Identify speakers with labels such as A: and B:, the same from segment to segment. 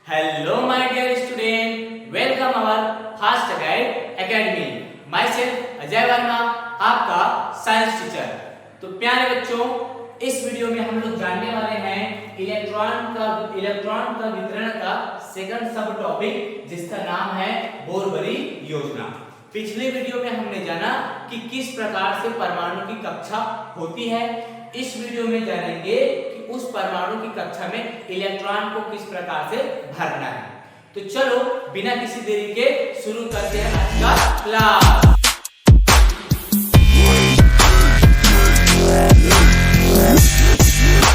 A: Hello my dear student, welcome our Fast Guide Academy. Myself Ajay Verma, आपका science teacher. तो प्यारे बच्चों, इस वीडियो में हम लोग जानने वाले हैं इलेक्ट्रॉन का वितरण का सेकंड सब टॉपिक, जिसका नाम है बोरबरी योजना। पिछले वीडियो में हमने जाना कि किस प्रकार से परमाणु की कक्षा होती है। इस वीडियो में जानेंगे कि उस परमाणु की कक्षा में इलेक्ट्रॉन को किस प्रकार से भरना है। तो चलो बिना किसी देरी के शुरू करते हैं आज का क्लास।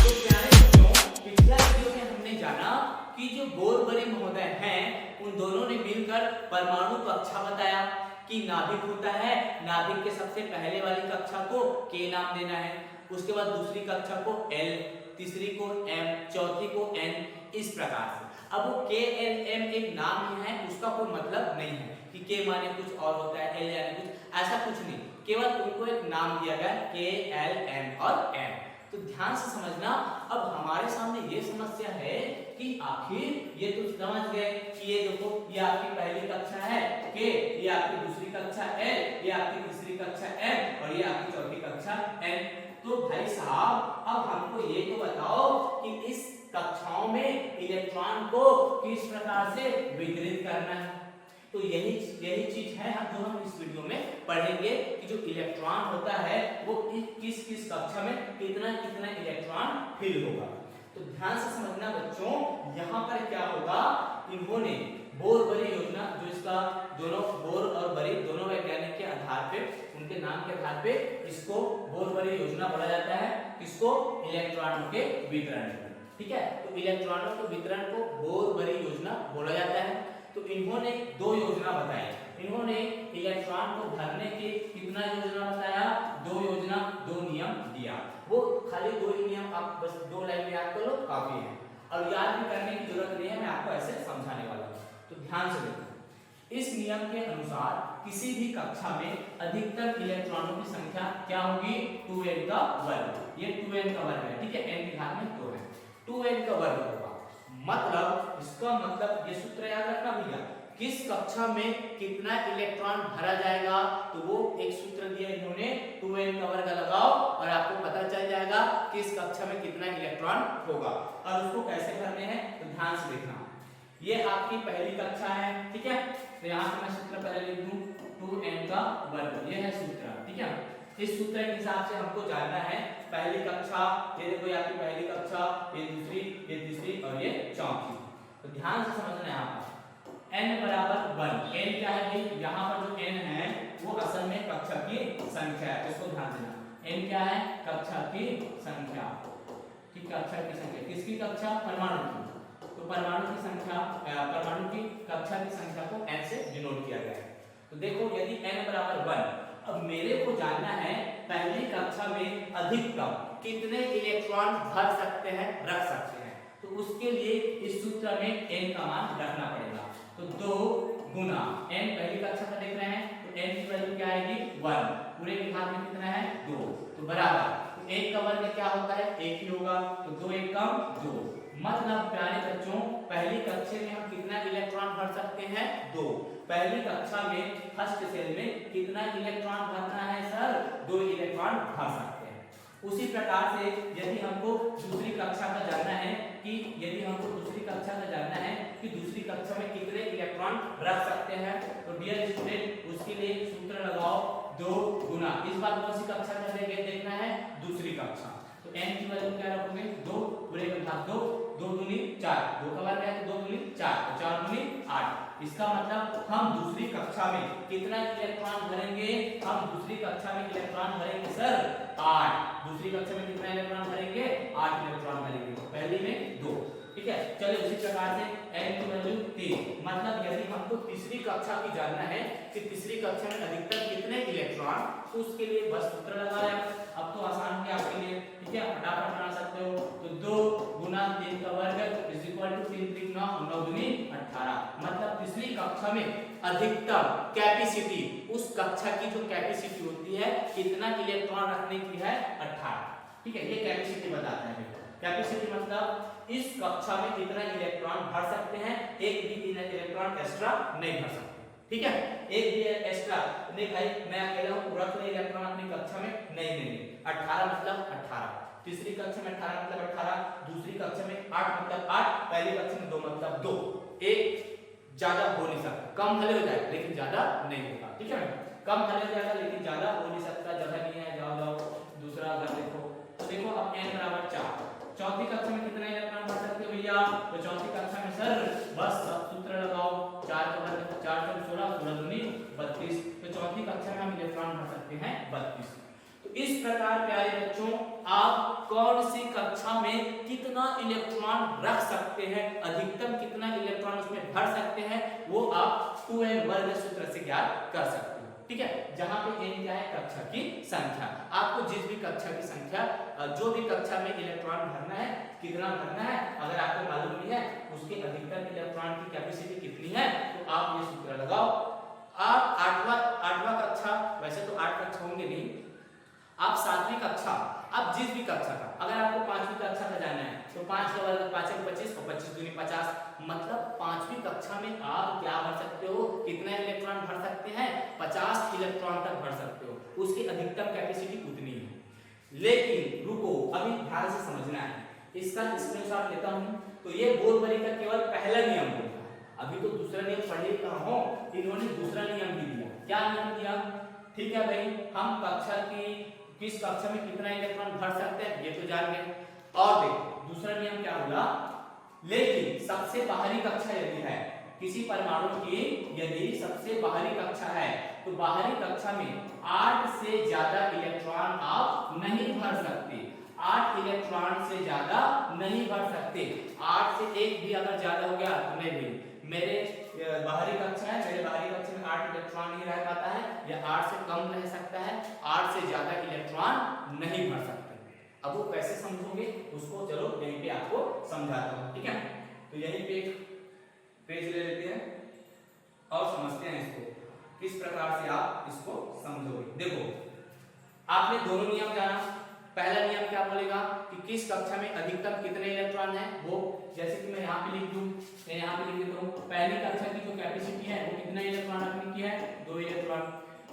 A: तो प्यारे बच्चों, पिछला वीडियो में हमने जाना कि जो बोरबरी महोदय हैं, उन दोनों ने मिलकर परमाणु कक्षा बताया कि नाभिक होता है, नाभिक के सबसे पहले वाली कक्षा को K नाम देना है, उसके बाद दूसरी कक्षा को L, तीसरी को M, चौथी को N, इस प्रकार से। अब वो K L M एक नाम ही है, उसका कोई मतलब नहीं है कि K माने कुछ और होता है, L यानी कुछ, ऐसा कुछ नहीं, केवल उनको एक नाम दिया गया K L M और M। तो ध्यान से समझना। अब हमारे सामने ये समस्या है कि आखिर ये तो समझ गए कि ये देखो, ये आपकी पहली कक्षा है K, ये आपकी दूसरी कक्षा L, ये आपकी तीसरी कक्षा M और ये आपकी चौथी कक्षा N। तो भाई साहब, अब हमको ये तो बताओ कि इस कक्षाओं में इलेक्ट्रॉन को किस प्रकार से वितरित करना है। तो यही चीज है जो हम इस वीडियो में पढ़ेंगे कि जो इलेक्ट्रॉन होता है वो किस किस कक्षा में कितना कितना इलेक्ट्रॉन फिल होगा। तो ध्यान से समझना बच्चों, यहाँ पर क्या होगा, इन्होंने बोरबरी योजना, जो इसका दोनों बोर और बरी दोनों वैज्ञानिक के आधार पे, उनके नाम के आधार पे इसको बोरबरी योजना बोला जाता है। किसको? इलेक्ट्रॉनों के वितरण को। ठीक है, तो इलेक्ट्रॉनों के वितरण को बोरबरी योजना बोला जाता है। तो इन्होंने दो योजना बताई। इन्होंने इलेक्ट्रॉन को भरने की कितना योजना बताया? दो योजना, दो नियम दिया। वो खाली दो ही नियम, आप बस दो लाइन में याद कर लो, काफी है। और याद भी करने की जरूरत नहीं है, मैं आपको ऐसे समझाने वाला हूँ। तो ध्यान से देखो, इस नियम के अनुसार किसी भी कक्षा में अधिकतम इलेक्ट्रॉनों की संख्या क्या होगी? 2n का वर्ग। ये 2n का वर्ग है, ठीक है, n की घात में 2 है, 2n का वर्ग होगा। मतलब इसका मतलब ये सूत्र याद रखना भैया, किस कक्षा में कितना इलेक्ट्रॉन भरा जाएगा, तो वो एक सूत्र दिया इन्होंने, 2n का वर्ग लगाओ और आपको पता चल जाएगा किस कक्षा में कितना इलेक्ट्रॉन होगा। और उसको कैसे करने हैं तो ध्यान से देखना। ये आपकी पहली कक्षा है, ठीक है, तो यहाँ से मैं सूत्र पहले लिख दूं, 2n का वर्ग, ये है सूत्र, ठीक है। इस सूत्र के हिसाब से हमको जानना है पहली कक्षा, ये देखो, ये आपकी पहली कक्षा, ये दूसरी, ये तीसरी और ये चौथी। तो ध्यान से समझना है यहाँ पर n बराबर 1। n क्या है भाई? यहाँ पर जो n है वो असल में कक्षा की संख्या है, इसको ध्यान देना। n क्या है? कक्षा की संख्या, ठीक, कक्षा की संख्या, किसकी कक्षा? परमाणु की। तो परमाणु की संख्या, परमाणु की कक्षा की संख्या को n से डिनोट किया गया है। तो देखो, यदि n बराबर 1, अब मेरे को जानना है पहली कक्षा में अधिकतम कितने इलेक्ट्रॉन भर सकते हैं, रख सकते हैं। तो उसके लिए इस सूत्र में n का मान रखना पड़ेगा। तो 2 गुना n, पहली कक्षा का देख रहे हैं, तो n की वैल्यू क्या आएगी? 1, पूरे की घात में कितना है? 2, तो बराबर, तो 1 का वर्ग क्या होता है? 1 ही होगा, तो 2 1 कम 2। मतलब प्यारे बच्चों, पहली कक्षा में हम कितना इलेक्ट्रॉन भर सकते हैं? 2। पहली कक्षा में फर्स्ट सेल में कितना इलेक्ट्रॉन भरना है सर? 2 इलेक्ट्रॉन भर सकते हैं। उसी प्रकार से यदि हमको दूसरी कक्षा का जानना है कि दूसरी कक्षा में कितने इलेक्ट्रॉन रख सकते हैं, तो डियर स्टूडेंट, उसके लिए सूत्र लगाओ, 2 गुना, इस बार कौन सी कक्षा का देखना है? दूसरी कक्षा। तो n की वैल्यू क्या रखोगे? 2, पूरे का घात 2, 2 दूनी 4, 2 का वर्ग है तो 2 दूनी 4, तो 4 दूनी 8। इसका मतलब हम दूसरी कक्षा में कितना इलेक्ट्रॉन भरेंगे? हम दूसरी कक्षा में इलेक्ट्रॉन भरेंगे सर 8। दूसरी कक्षा में कितना इलेक्ट्रॉन भरेंगे? 8 इलेक्ट्रॉन भरेंगे, पहली में 2, ठीक है। चलिए उसी प्रकार से n की वैल्यू 3। मतलब यदि हमको तीसरी कक्षा की जानना है कि तीसरी कक्षा में अधिकतम कितने इलेक्ट्रॉन, तो उसके लिए बस सूत्र लगाया। अब तो आसान है आपके लिए, ठीक है, फटाफट बना सकते हो। तो 2 गुना 3 का वर्ग इज इक्वल टू 3 3 9 9 दूनी 18। मतलब तीसरी कक्षा में अधिकतम कैपेसिटी, उस कक्षा की जो कैपेसिटी होती है, कितना इलेक्ट्रॉन रखने की है? 18, ठीक है, ये कैपेसिटी बताता है। कैपेसिटी मतलब इस कक्षा में कितना इलेक्ट्रॉन भर सकते हैं, एक भी इलेक्ट्रॉन एक्स्ट्रा नहीं भर सकते। ठीक है, एक भी एक्स्ट्रा नहीं भाई मैं अकेला हूं रख ले इलेक्ट्रॉन अपनी कक्षा में, नहीं 18 मतलब 18, तीसरी कक्षा में 18 मतलब 18, दूसरी कक्षा में 8 मतलब 8, पहली कक्षा में 2 मतलब 2, एक ज्यादा हो नहीं सकता, कम भले हो जाए लेकिन ज्यादा नहीं होगा। ठीक है, कम भले हो जाएगा लेकिन ज्यादा हो नहीं सकता, जगह नहीं है, जाओ दूसरा अगर देखो तो देखो अब n बराबर 4, चौथी कक्षा में कितना इलेक्ट्रॉन भर सकते हो भैया, तो चौथी कक्षा में सर बस सब सूत्र लगाओ, 4 का वर्ग 4 × 16 16 दूनी 32, तो चौथी कक्षा में हम इलेक्ट्रॉन भर सकते हैं 32। तो इस प्रकार प्यारे बच्चों आप कौन सी कक्षा में कितना इलेक्ट्रॉन रख सकते हैं, अधिकतम कितना इलेक्ट्रॉन उसमें भर सकते हैं, वो आप 2n वर्ग सूत्र से ज्ञात कर सकते हैं। ठीक है, जहां पे n क्या है, कक्षा की संख्या, आपको जिस भी कक्षा की संख्या, जो भी कक्षा में इलेक्ट्रॉन भरना है, कितना भरना है, अगर आपको मालूम नहीं है उसके अधिकतम इलेक्ट्रॉन की कैपेसिटी कितनी है, तो आप ये सूत्र लगाओ। आप आठवां कक्षा, वैसे तो 8 कक्षा होंगे नहीं, आप 7वीं कक्षा, आप जिस भी कक्षा का, अगर आपको 5वीं कक्षा में जाना है तो 5 का वर्ग 5 × 25 और 25 दूनी 50, मतलब 5वीं कक्षा में आप क्या भर सकते हो, कितना इलेक्ट्रॉन भर सकते हैं, 50 इलेक्ट्रॉन तक भर सकते हो, उसकी अधिकतम कैपेसिटी उतनी है। लेकिन रुको अभी ध्यान से समझना है, इसका स्क्रीनशॉट लेता हूं, तो ये बोरबरी का केवल पहला नियम होगा, अभी तो दूसरा नियम पढ़े कहां हो, इन्होंने दूसरा नियम भी दिया, क्या नियम दिया, ठीक है भाई, हम कक्षा की किस कक्षा में कितना इलेक्ट्रॉन भर सकते हैं ये तो जान गए, और देखो दूसरा नियम क्या होगा, लेकिन सबसे बाहरी कक्षा यदि है किसी परमाणु की, यदि सबसे बाहरी कक्षा है तो बाहरी कक्षा में 8 से ज्यादा इलेक्ट्रॉन आप नहीं भर सकते, 8 इलेक्ट्रॉन से ज्यादा नहीं भर सकते, 8 से एक भी अगर ज्यादा हो गया तो नहीं भी, मेरे बाहरी कक्षा है, मेरे बाहरी कक्षा में 8 इलेक्ट्रॉन ही रह पाता है, या 8 से कम रह सकता है, 8 से ज्यादा इलेक्ट्रॉन नहीं भर सकते। अब वो कैसे समझोगे उसको चलो यहीं पे आपको समझाता हूँ। ठीक है, तो यहीं पे एक पेज ले लेते हैं और समझते हैं इसको, किस प्रकार से आप इसको समझोगे। देखो आपने दोनों नियम जाना, पहला नियम क्या बोलेगा कि किस कक्षा में अधिकतम कितने इलेक्ट्रॉन है, वो जैसे कि मैं यहाँ पे लिख दूं, मैं यहाँ पे लिख देता हूँ, पहली कक्षा की जो कैपेसिटी है वो कितना इलेक्ट्रॉन रखने की है, 2 इलेक्ट्रॉन,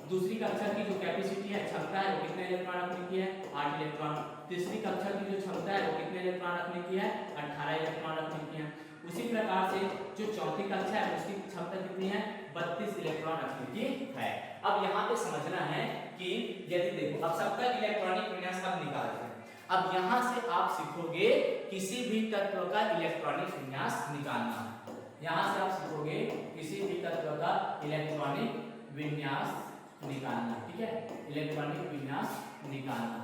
A: दूसरी कक्षा की जो कैपेसिटी है, क्षमता है, वो कितने इलेक्ट्रॉन रखने की है, 8 इलेक्ट्रॉन, तीसरी कक्षा की जो क्षमता है वो कितने इलेक्ट्रॉन रखने की है, 18 इलेक्ट्रॉन रखने की है। उसी प्रकार से जो चौथी कक्षा है उसकी क्षमता कितनी है, 32 इलेक्ट्रॉन रखने की है। अब यहाँ पे समझना है कि यदि देखो अब सबका इलेक्ट्रॉनिक विन्यास अब निकालते हैं, अब यहाँ से आप सीखोगे किसी भी तत्व का इलेक्ट्रॉनिक विन्यास निकालना, यहाँ से आप सीखोगे किसी भी तत्व का इलेक्ट्रॉनिक विन्यास निकालना। ठीक है, इलेक्ट्रॉनिक विन्यास निकालना,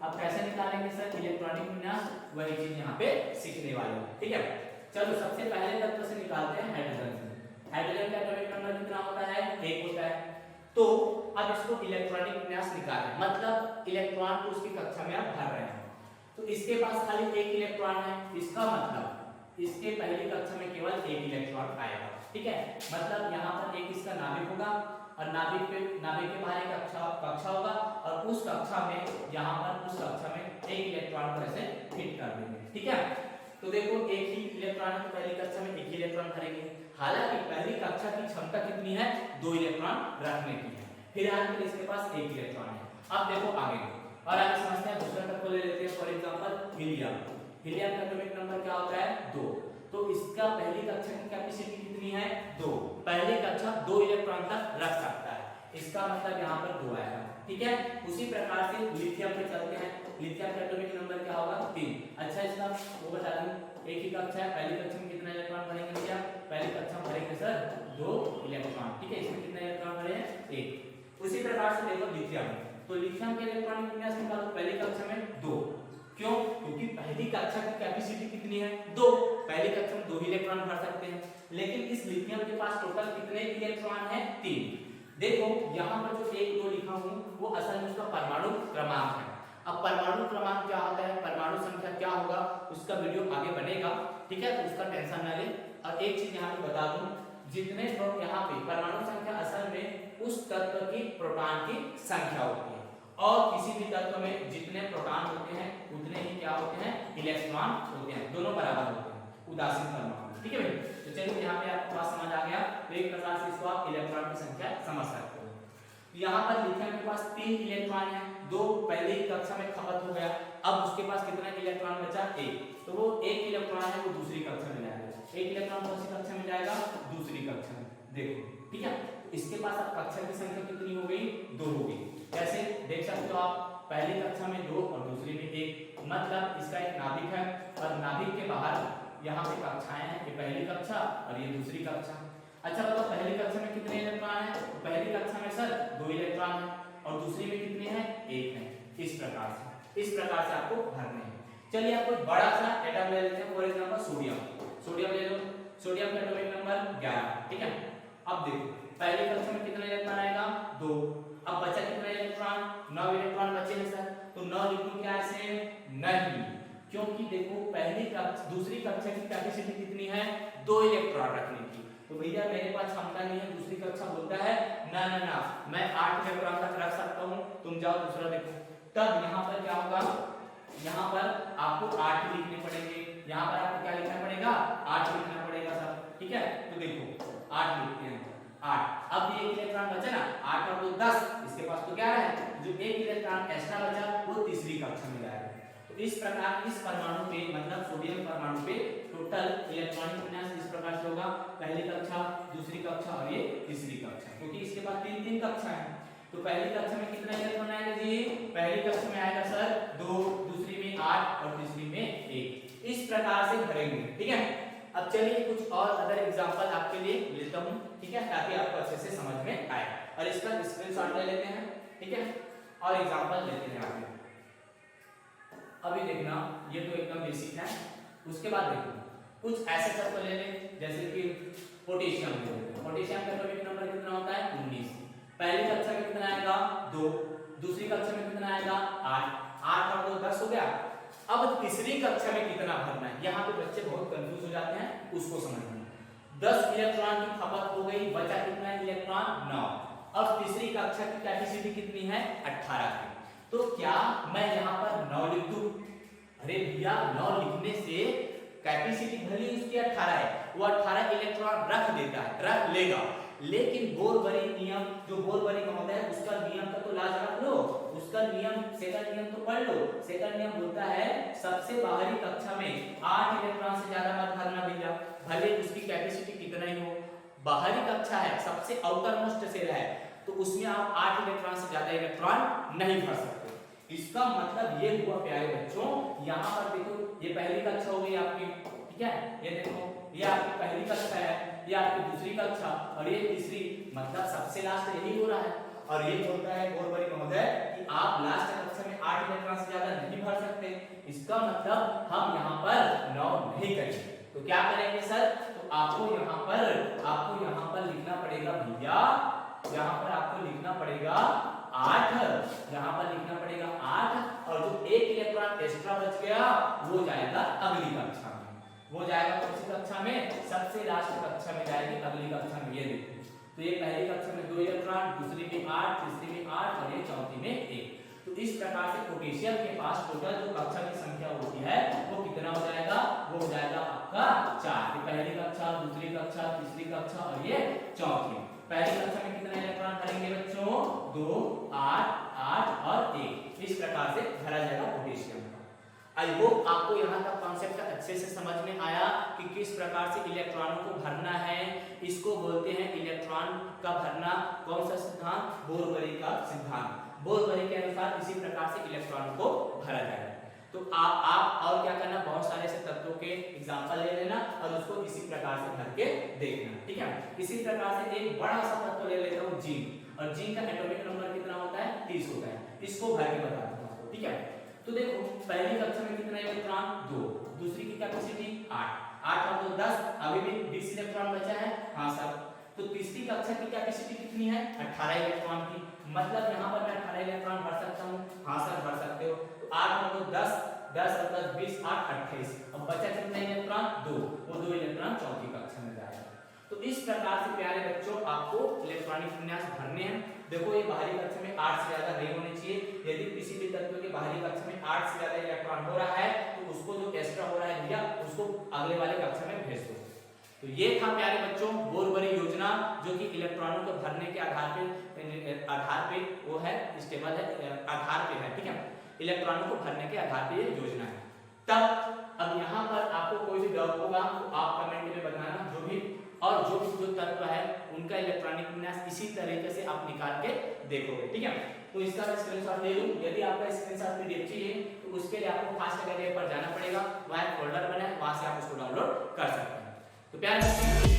A: अब कैसे निकालेंगे सर इलेक्ट्रॉनिक विन्यास, वही चीज यहाँ पे सीखने वाले हैं। ठीक है, चलो सबसे पहले तत्व से निकालते हैं हाइड्रोजन से। हाइड्रोजन का एटॉमिक नंबर कितना होता है, 1 होता है। तो अब इसको इलेक्ट्रॉनिक विन्यास निकालें, मतलब इलेक्ट्रॉन को उसकी कक्षा में आप भर रहे हैं, तो इसके पास खाली 1 इलेक्ट्रॉन है, इसका मतलब इसके पहली कक्षा में केवल 1 इलेक्ट्रॉन आएगा। ठीक है, मतलब यहाँ पर एक इसका नाभिक होगा और नाभिक के बाहर एक कक्षा होगा और उस कक्षा में यहाँ पर उस कक्षा में 1 इलेक्ट्रॉन को ऐसे फिट कर देंगे। ठीक है, तो देखो एक ही इलेक्ट्रॉन है तो पहली कक्षा में 1 इलेक्ट्रॉन भरेंगे, हालांकि पहली कक्षा की क्षमता कितनी है, 2 इलेक्ट्रॉन रखने की है, फिर इसके पास 1 इलेक्ट्रॉन है। अब देखो आगे और आगे समझते हैं, दूसरा तत्व ले लेते हैं, फॉर एग्जांपल हीलियम। हीलियम का एटॉमिक नंबर क्या होता है, 2, तो इसका पहली कक्षा की कैपेसिटी कितनी है, 2, पहली कक्षा 2 इलेक्ट्रॉन तक रख सकता है, इसका मतलब यहाँ पर 2 आएगा। ठीक है, उसी प्रकार से लिथियम पे चलते हैं, लिथियम का एटॉमिक नंबर क्या होगा, 3। अच्छा इसका वो बता दूं, एक ही कक्षा है, पहली कक्षा में कितना इलेक्ट्रॉन भरेंगे भैया, पहली कक्षा में भरेंगे सर 2 इलेक्ट्रॉन। ठीक है, इसमें कितना इलेक्ट्रॉन भरे हैं, 1। उसी प्रकार से देखो लिथियम, तो लिथियम के इलेक्ट्रॉनिक विन्यास निकालो, पहली कक्षा में 2, क्यों, क्योंकि पहली कक्षा की कैपेसिटी कितनी है, 2, पहली कक्षा में 2 इलेक्ट्रॉन भर सकते हैं, लेकिन इस लिथियम के पास टोटल कितने इलेक्ट्रॉन है, 3। देखो यहाँ पर जो 1 2 लिखा हूँ वो असल में उसका परमाणु क्रमांक है। अब परमाणु क्रमांक क्या होता है, परमाणु संख्या क्या होगा, उसका वीडियो आगे बनेगा। ठीक है, तो उसका टेंशन ना ले। और एक चीज यहाँ पे बता दूं, जितने लोग यहाँ पे परमाणु संख्या असल में उस तत्व की प्रोटॉन की संख्या होती है, और किसी भी तत्व में जितने प्रोटॉन होते हैं उतने ही क्या होते हैं, इलेक्ट्रॉन होते हैं, दोनों बराबर होते हैं, उदासीन परमाणु। ठीक है भाई, तो चलिए यहाँ पे आपको बात समझ आ गया। तो एक प्रकार से इसको आप इलेक्ट्रॉन की संख्या समझ सकते हो। यहाँ पर लिथियम के पास 3 इलेक्ट्रॉन है, 2 पहले ही कक्षा में खपत हो गया, अब उसके पास कितना इलेक्ट्रॉन बचा, 1। तो वो 1 इलेक्ट्रॉन है वो दूसरी कक्षा में जाएगा, 1 इलेक्ट्रॉन कौन सी कक्षा में जाएगा, दूसरी कक्षा में। देखो ठीक है, इसके पास अब कक्षा की संख्या कितनी हो गई, 2 हो गई। कैसे देख सकते हो आप, पहली कक्षा में 2 और दूसरी में 1, मतलब इसका एक नाभिक है और नाभिक के बाहर यहाँ पे कक्षाएं हैं, ये पहली कक्षा और ये दूसरी कक्षा। अच्छा बताओ पहली कक्षा में कितने इलेक्ट्रॉन है, तो पहली कक्षा में सर 2 इलेक्ट्रॉन है और दूसरी में कितने हैं, 1 है। इस प्रकार से आपको भरने हैं। चलिए आपको बड़ा सा एटम ले लेते हैं, फॉर एग्जांपल सोडियम ले लो, सोडियम का एटॉमिक नंबर 11। ठीक है, अब देखो पहली कक्षा में कितना इलेक्ट्रॉन आएगा, 2। अब बचा कितना इलेक्ट्रॉन, 9 इलेक्ट्रॉन बचे हैं सर, तो 9 लिखूं क्या ऐसे, नहीं, क्योंकि देखो पहली कक्षा दूसरी कक्षा की कैपेसिटी कितनी है, 2 इलेक्ट्रॉन रखने की। तो भैया मेरे पास क्षमता नहीं है, दूसरी कक्षा बोलता है ना ना ना मैं 8 इलेक्ट्रॉन तक रख सकता हूँ, तुम जाओ दूसरा देखो। तब यहाँ पर क्या होगा, यहाँ पर आपको 8 लिखने पड़ेंगे, यहाँ पर आपको क्या लिखना पड़ेगा, 8 लिखना पड़ेगा सर। ठीक है, तो देखो 8 लिखते हैं, 8। अब ये इलेक्ट्रॉन बचा ना, 8 और 2 10, इसके पास तो क्या है, जो 1 इलेक्ट्रॉन एक्स्ट्रा बचा वो तीसरी कक्षा में जाएगा। तो इस प्रकार इस परमाणु पे मतलब सोडियम परमाणु पे टोटल इलेक्ट्रॉनिक विन्यास इस प्रकार से होगा, पहली कक्षा, दूसरी कक्षा और ये तीसरी कक्षा, क्योंकि इसके पास 3 कक्षा है। तो पहली कक्षा में कितना इलेक्ट्रॉन आएगा जी, पहली कक्षा में आएगा सर 2, दूसरी में 8 और तीसरी में 1। इस प्रकार से भरेंगे। ठीक है, अब चलिए कुछ और अदर एग्जांपल आपके लिए लेता हूं, ठीक है, ताकि आपको अच्छे से समझ में आए। और इसका स्क्रीनशॉट ले लेते हैं। ठीक है, और एग्जांपल लेते हैं आगे। अभी देखना ये तो एकदम बेसिक है, उसके बाद देखो कुछ ऐसे तत्व ले लें जैसे कि पोटेशियम ले लेते हैं। पोटेशियम का एटॉमिक नंबर कितना होता है, 19। पहली कक्षा में कितना आएगा, 2। दूसरी कक्षा में कितना आएगा, 8। 8 और 2 10 हो गया। अब तीसरी कक्षा में कितना भरना है, यहाँ पे बच्चे बहुत कंफ्यूज हो जाते हैं, उसको समझना। 10 इलेक्ट्रॉन की खपत हो गई, बचा कितना इलेक्ट्रॉन, 9। अब तीसरी कक्षा की कैपेसिटी कितनी है, 18 की। तो क्या मैं यहाँ पर 9 लिख दूं, अरे भैया 9 लिखने से कैपेसिटी भले उसकी 18 है, वो 18 इलेक्ट्रॉन रख देता है, रख लेगा, लेकिन बोरबरी नियम, जो बोरबरी महोदय है उसका नियम का तो लाज रख लो, उसका नियम सेकंड नियम तो पढ़ लो। सेकंड नियम बोलता है सबसे बाहरी कक्षा में 8 इलेक्ट्रॉन से ज्यादा मत भरना भैया, भले उसकी कैपेसिटी कितना ही हो। बाहरी कक्षा है, सबसे आउटर मोस्ट सेल है, तो उसमें आप 8 इलेक्ट्रॉन से ज्यादा इलेक्ट्रॉन नहीं भर सकते। इसका मतलब ये हुआ प्यारे बच्चों, यहाँ पर देखो ये पहली कक्षा हो गई आपकी, ठीक है, ये देखो ये आपकी पहली कक्षा है, ये आपकी दूसरी कक्षा और ये तीसरी, मतलब सबसे लास्ट यही हो रहा है। और ये बोलता है बोरबरी महोदय कि आप लास्ट कक्षा में 8 इलेक्ट्रॉन से ज्यादा नहीं भर सकते। इसका मतलब हम यहाँ पर 9 नहीं करेंगे, तो क्या करेंगे सर, तो आपको यहाँ पर लिखना पड़ेगा भैया, यहाँ पर आपको लिखना पड़ेगा 8, यहाँ पर लिखना पड़ेगा 8 और जो 1 इलेक्ट्रॉन एक्स्ट्रा बच गया वो जाएगा अगली कक्षा में, वो जाएगा कौन सी कक्षा में, सबसे लास्ट कक्षा में जाएगी, अगली कक्षा में। ये देखो तो ये पहली कक्षा में 2 इलेक्ट्रॉन, दूसरी में 8, तीसरी में 8 और ये चौथी में 1। तो इस प्रकार से पोटेशियम के पास टोटल जो कक्षा की संख्या होती है वो कितना हो जाएगा, वो हो जाएगा आपका 4। पहली कक्षा, दूसरी कक्षा, तीसरी कक्षा और ये चौथी। पहली कक्षा में कितना इलेक्ट्रॉन भरेंगे बच्चों, 2, 8, 8 और 1। इस प्रकार से भरा जाएगा पोटेशियम का। आई होप आपको यहाँ तक कॉन्सेप्ट अच्छे से समझ में आया कि किस प्रकार से इलेक्ट्रॉनों को भरना है। इसको बोलते हैं इलेक्ट्रॉन का भरना, कौन सा सिद्धांत, बोरबरी का सिद्धांत। बोरबरी के अनुसार इसी प्रकार से इलेक्ट्रॉनों को भरा जाएगा। तो आप और क्या करना, बहुत सारे ऐसे तत्वों के एग्जांपल ले लेना और उसको इसी प्रकार से भर के देखना, ठीक है। इसी प्रकार से एक बड़ा सा तत्व ले लेता हूँ जिंक, और जिंक का एटॉमिक नंबर कितना होता है, 30 होता है। इसको भर के बता दूंगा आपको, ठीक है। तो देखो पहली कक्षा में कितना इलेक्ट्रॉन, 2, दूसरी की कैपेसिटी 8, 8 और 2 10, अभी भी 20 इलेक्ट्रॉन बचा है, हाँ सर। तो तीसरी कक्षा की कैपेसिटी कितनी है, 18 इलेक्ट्रॉन की, मतलब यहाँ पर मैं 18 इलेक्ट्रॉन भर सकता हूँ, हाँ सर भर सकते हो। 8 और 2 10, 10 और 10 20, 8 28, अब बचा कितना इलेक्ट्रॉन, 2, वो 2 इलेक्ट्रॉन चौथी कक्षा में जाएगा। तो इस प्रकार से प्यारे बच्चों आपको इलेक्ट्रॉनिक विन्यास भरने हैं। देखो ये बाहरी कक्षा में 8 से ज्यादा नहीं होने चाहिए। यदि किसी भी तत्व के बाहरी कक्षा में 8 से ज्यादा इलेक्ट्रॉन हो रहा है तो उसको जो एक्स्ट्रा हो रहा है भैया उसको अगले वाले कक्षा में भेज दो। तो ये था प्यारे बच्चों बोरबरी योजना, जो कि इलेक्ट्रॉनों को भरने के आधार पे वो है स्टेबल है, आधार पे है, ठीक है, इलेक्ट्रॉनों को भरने के आधार पे ये योजना है। तब अब यहाँ पर आपको कोई भी डाउट होगा तो आप कमेंट में बताना, जो तत्व है उनका इलेक्ट्रॉनिक विन्यास इसी तरीके से आप निकाल के देखोगे, ठीक है। तो इसका मैं स्क्रीनशॉट ले लूं। यदि आपका स्क्रीनशॉट पीडीएफ चाहिए तो उसके लिए आपको फास्ट अकेडमी पर जाना पड़ेगा, वहाँ एक फोल्डर बना है, वहां से आप उसको डाउनलोड कर सकते हैं। तो प्यारे